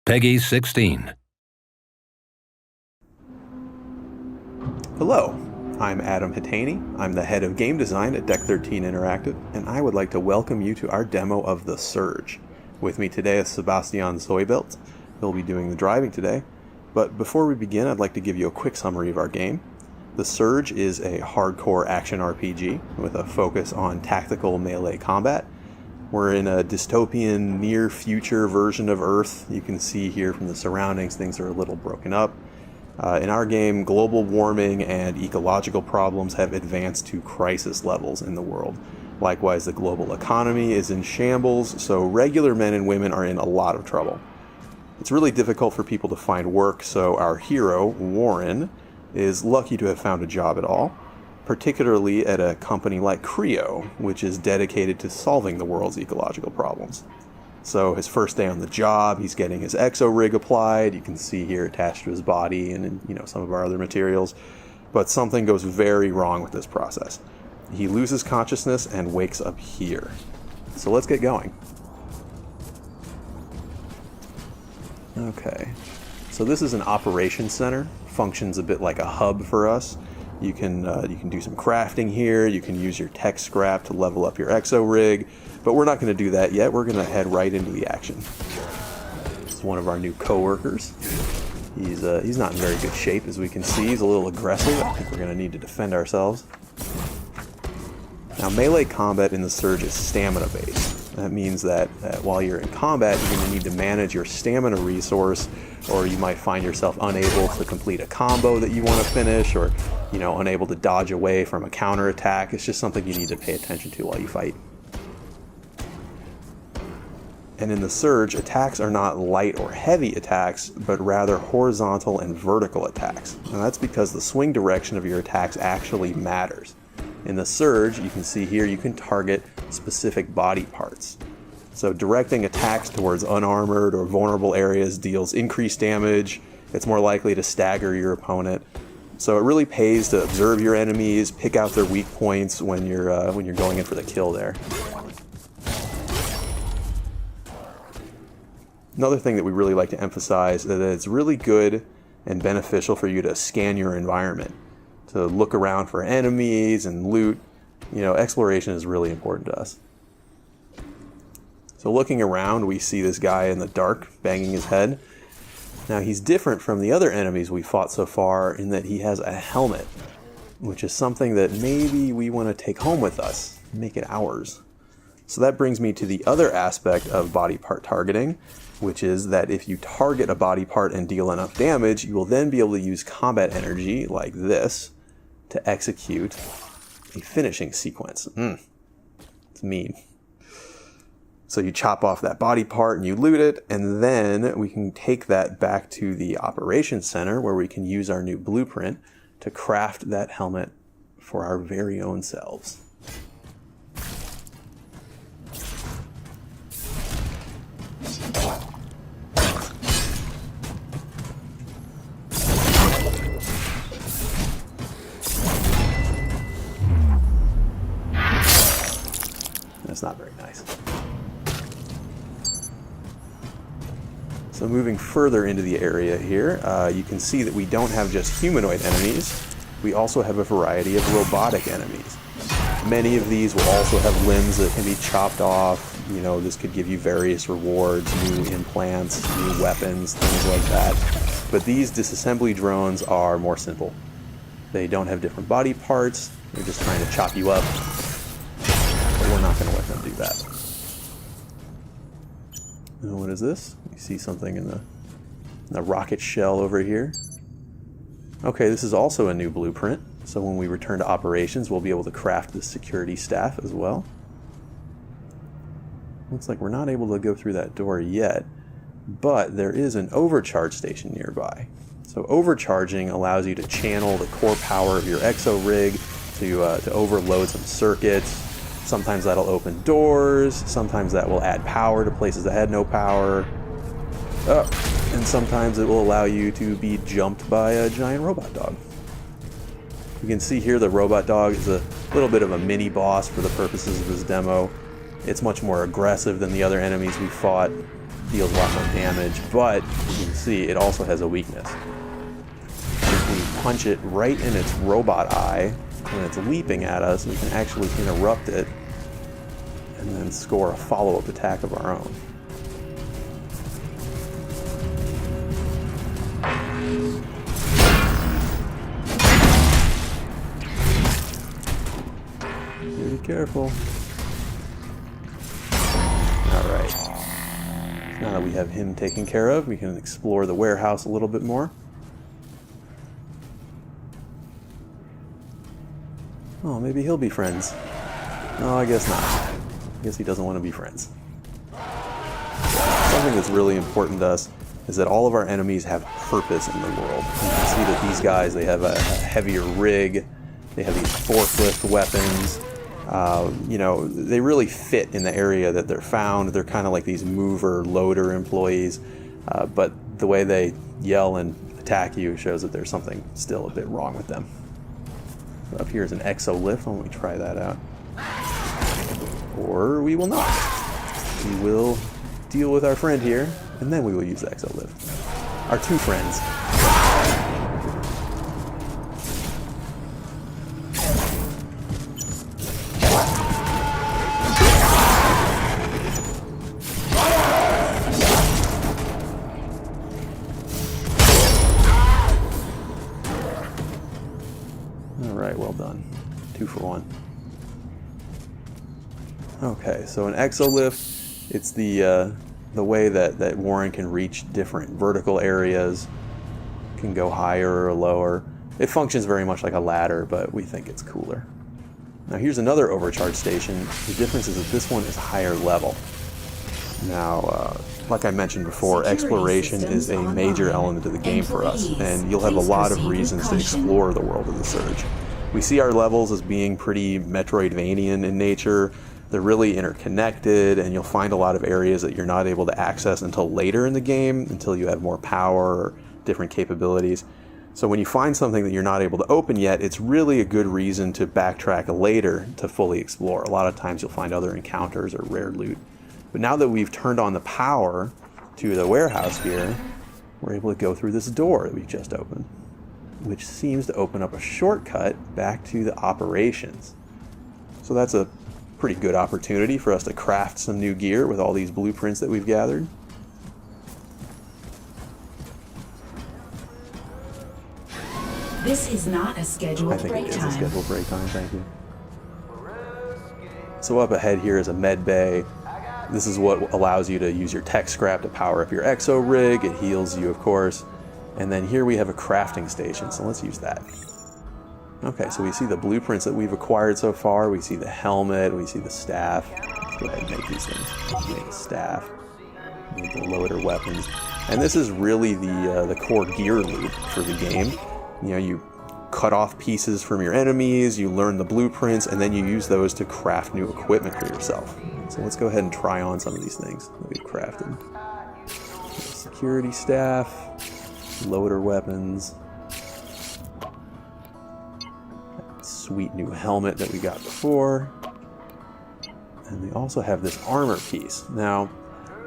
Peggy 16. Hello, I'm Adam Hitaney. I'm the head of game design at Deck 13 Interactive, and I would like to welcome you to our demo of The Surge. With me today is Sebastian Zoibelt. He'll be doing the driving today. But before we begin, I'd like to give you a quick summary of our game. The Surge is a hardcore action RPG with a focus on tactical melee combat. We're in a dystopian, near-future version of Earth. You can see here from the surroundings, things are a little broken up. In our game, global warming and ecological problems have advanced to crisis levels in the world. Likewise, the global economy is in shambles, so regular men and women are in a lot of trouble. It's really difficult for people to find work, so our hero, Warren, is lucky to have found a job at all, particularly at a company like Creo, which is dedicated to solving the world's ecological problems. So his first day on the job, he's getting his exo rig applied. You can see here attached to his body and some of our other materials. But something goes very wrong with this process. He loses consciousness and wakes up here. So let's get going. Okay, so this is an operations center. Functions a bit like a hub for us. You can do some crafting here. You can use your tech scrap to level up your exo rig, but we're not going to do that yet. We're going to head right into the action. This is one of our new coworkers. He's not in very good shape, as we can see. He's a little aggressive. I think we're going to need to defend ourselves. Now, melee combat in the Surge is stamina based. That means that while you're in combat, you're going to need to manage your stamina resource, or you might find yourself unable to complete a combo that you want to finish, or unable to dodge away from a counterattack. It's just something you need to pay attention to while you fight. And in the Surge, attacks are not light or heavy attacks, but rather horizontal and vertical attacks. And that's because the swing direction of your attacks actually matters. In the Surge, you can see here, you can target specific body parts. So directing attacks towards unarmored or vulnerable areas deals increased damage. It's more likely to stagger your opponent. So it really pays to observe your enemies, pick out their weak points when you're going in for the kill there. Another thing that we really like to emphasize is that it's really good and beneficial for you to scan your environment, to look around for enemies and loot. Exploration is really important to us. So looking around, we see this guy in the dark banging his head. Now, he's different from the other enemies we fought so far in that he has a helmet, which is something that maybe we want to take home with us, make it ours. So that brings me to the other aspect of body part targeting, which is that if you target a body part and deal enough damage, you will then be able to use combat energy like this to execute a finishing sequence. It's mean. So you chop off that body part and you loot it, and then we can take that back to the operations center where we can use our new blueprint to craft that helmet for our very own selves. That's not very nice. So moving further into the area here, you can see that we don't have just humanoid enemies. We also have a variety of robotic enemies. Many of these will also have limbs that can be chopped off. This could give you various rewards, new implants, new weapons, things like that. But these disassembly drones are more simple. They don't have different body parts. They're just trying to chop you up. But we're not going to let them do that. Now, what is this? You see something in the rocket shell over here. Okay, this is also a new blueprint. So when we return to operations, we'll be able to craft the security staff as well. Looks like we're not able to go through that door yet, but there is an overcharge station nearby. So overcharging allows you to channel the core power of your exo rig to overload some circuits. Sometimes that'll open doors, sometimes that will add power to places that had no power. And sometimes it will allow you to be jumped by a giant robot dog. You can see here the robot dog is a little bit of a mini boss for the purposes of this demo. It's much more aggressive than the other enemies we fought. deals a lot more damage, but as you can see, it also has a weakness. If we punch it right in its robot eye when it's leaping at us, we can actually interrupt it and then score a follow-up attack of our own. Be careful. Alright. Now that we have him taken care of, we can explore the warehouse a little bit more. Oh, maybe he'll be friends. No, I guess not. I guess he doesn't want to be friends. Something that's really important to us is that all of our enemies have purpose in the world. You can see that these guys, they have a heavier rig, they have these forklift weapons. You know, they really fit in the area that they're found. They're kind of like these mover, loader employees, but the way they yell and attack you shows that there's something still a bit wrong with them. So up here is an exo lift. Why don't we try that out? Or we will not. We will deal with our friend here, and then we will use the exo lift. Our two friends. Alright, well done. 2 for 1. Okay, so an exolift, it's the way that Warren can reach different vertical areas, can go higher or lower. It functions very much like a ladder, but we think it's cooler. Now here's another overcharge station. The difference is that this one is higher level. Now, like I mentioned before, exploration is a major element of the game for us, and you'll have a lot of reasons to explore the world of the Surge. We see our levels as being pretty Metroidvanian in nature. They're really interconnected, and you'll find a lot of areas that you're not able to access until later in the game, until you have more power or different capabilities. So when you find something that you're not able to open yet, it's really a good reason to backtrack later to fully explore. A lot of times you'll find other encounters or rare loot. But now that we've turned on the power to the warehouse here, we're able to go through this door that we've just opened, which seems to open up a shortcut back to the operations. So that's a pretty good opportunity for us to craft some new gear with all these blueprints that we've gathered. This is not a scheduled break time. I think it is a scheduled break time, thank you. So up ahead here is a med bay. This is what allows you to use your tech scrap to power up your exo rig. It heals you, of course. And then here we have a crafting station, so let's use that. Okay, so we see the blueprints that we've acquired so far. We see the helmet, we see the staff. Let's go ahead and make these things. Make a staff, make the loader weapons. And this is really the core gear loop for the game. You know, you cut off pieces from your enemies, you learn the blueprints, and then you use those to craft new equipment for yourself. So let's go ahead and try on some of these things that we've crafted. Security staff, loader weapons, sweet new helmet that we got before, and we also have this armor piece. Now,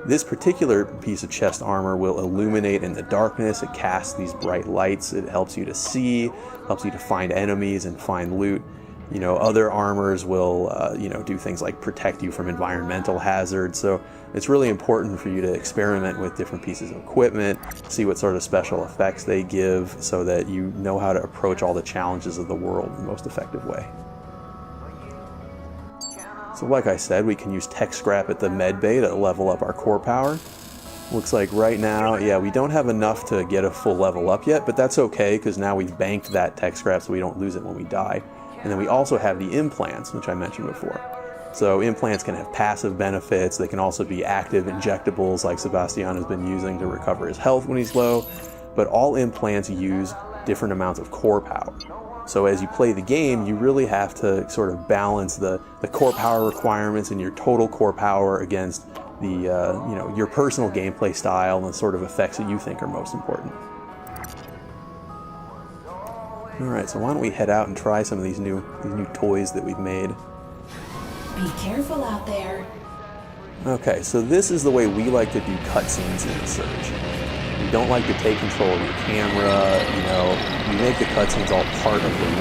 this particular piece of chest armor will illuminate in the darkness. It casts these bright lights. It helps you to see, helps you to find enemies and find loot. You know, other armors will, you know, do things like protect you from environmental hazards. So it's really important for you to experiment with different pieces of equipment, see what sort of special effects they give, so that you know how to approach all the challenges of the world in the most effective way. So like I said, we can use tech scrap at the med bay to level up our core power. Looks like right now, yeah, we don't have enough to get a full level up yet, but that's okay because now we've banked that tech scrap so we don't lose it when we die. And then we also have the implants, which I mentioned before. So implants can have passive benefits. They can also be active injectables like Sebastian has been using to recover his health when he's low. But all implants use different amounts of core power. So as you play the game, you really have to sort of balance the core power requirements and your total core power against the you know, your personal gameplay style and the sort of effects that you think are most important. Alright, so why don't we head out and try some of these new toys that we've made. Be careful out there. Okay, so this is the way we like to do cutscenes in the Surge. We don't like to take control of your camera, you make the cutscenes all part of the movie.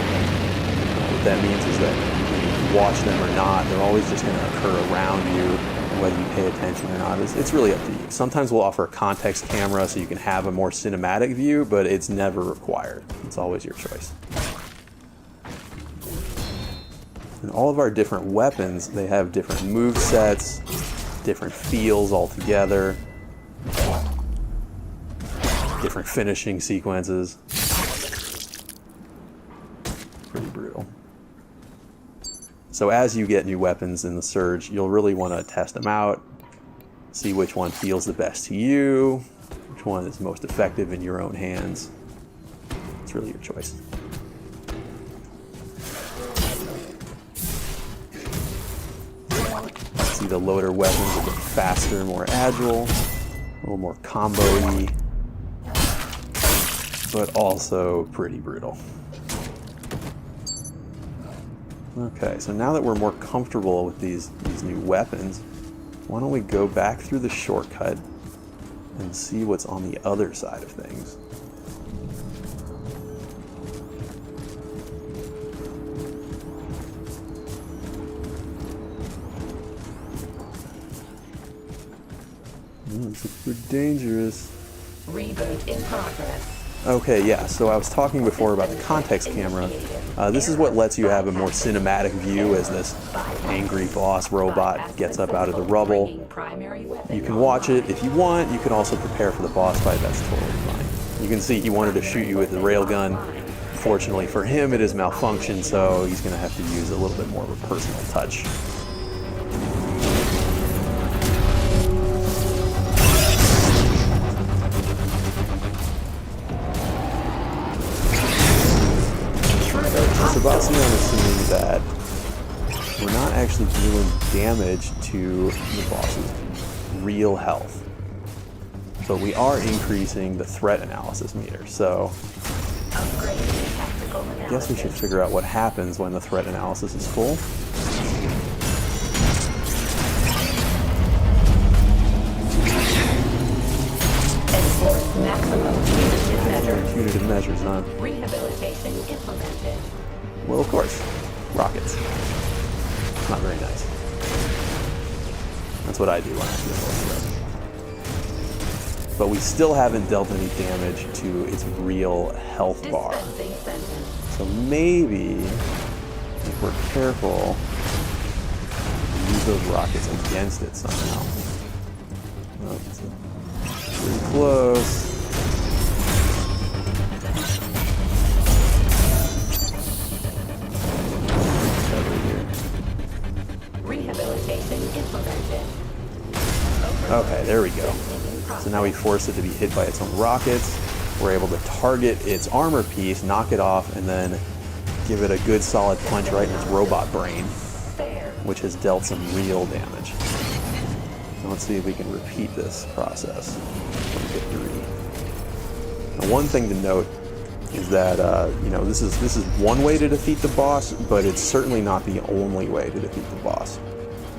What that means is that whether you watch them or not, they're always just going to occur around you, and whether you pay attention or not, it's really up to you. Sometimes we'll offer a context camera so you can have a more cinematic view, but it's never required. It's always your choice. And all of our different weapons, they have different move sets, different feels altogether, different finishing sequences. Pretty brutal. So as you get new weapons in the Surge, you'll really want to test them out, see which one feels the best to you, which one is most effective in your own hands. It's really your choice. See, the loader weapons are a bit faster, more agile, a little more combo-y, but also pretty brutal. Okay, so now that we're more comfortable with these new weapons, why don't we go back through the shortcut and see what's on the other side of things. This is super dangerous. Reboot in progress. Okay, yeah, so I was talking before about the context camera. This is what lets you have a more cinematic view as this angry boss robot gets up out of the rubble. You can watch it if you want. You can also prepare for the boss fight. That's totally fine. You can see he wanted to shoot you with the railgun. Fortunately for him, it has malfunctioned, so he's going to have to use a little bit more of a personal touch. Sebastian is assuming that we're not actually dealing damage to the boss's real health, but we are increasing the threat analysis meter, so I guess we should figure out what happens when the threat analysis is full. Punitive measures, huh? Rehabilitation implemented. Well, of course. Rockets. Not very nice. That's what I do when I feel threat. But we still haven't dealt any damage to its real health bar. So maybe, if we're careful, use those rockets against it somehow. Oh, it's pretty close. Rehabilitation implemented. Okay, there we go. So now we force it to be hit by its own rockets. We're able to target its armor piece, knock it off, and then give it a good solid punch right in its robot brain, which has dealt some real damage. So let's see if we can repeat this process for victory. Now, one thing to note is that this is one way to defeat the boss, but it's certainly not the only way to defeat the boss.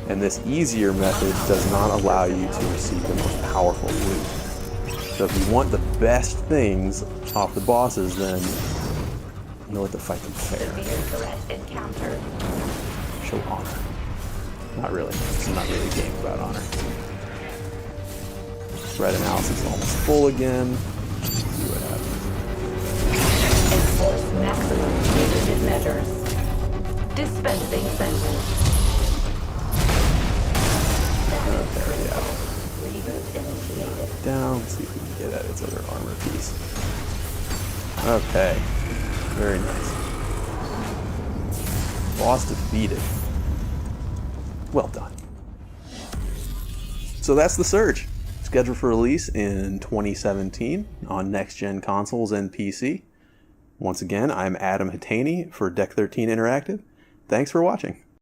And this easier method does not allow you to receive the most powerful loot. So if you want the best things off the bosses, then you have to fight them fair. Show honor. Not really. It's not really a game about honor. Threat analysis is almost full again. Let's see what happens. Enforce maximum punitive measures. Dispensing sentence. Okay, yeah. Reboot initiated. Down. Let's see if we can get at its other armor piece. Okay. Very nice. Boss defeated. Well done. So that's the Surge. Scheduled for release in 2017 on next-gen consoles and PC. Once again, I'm Adam Hatani for Deck 13 Interactive. Thanks for watching.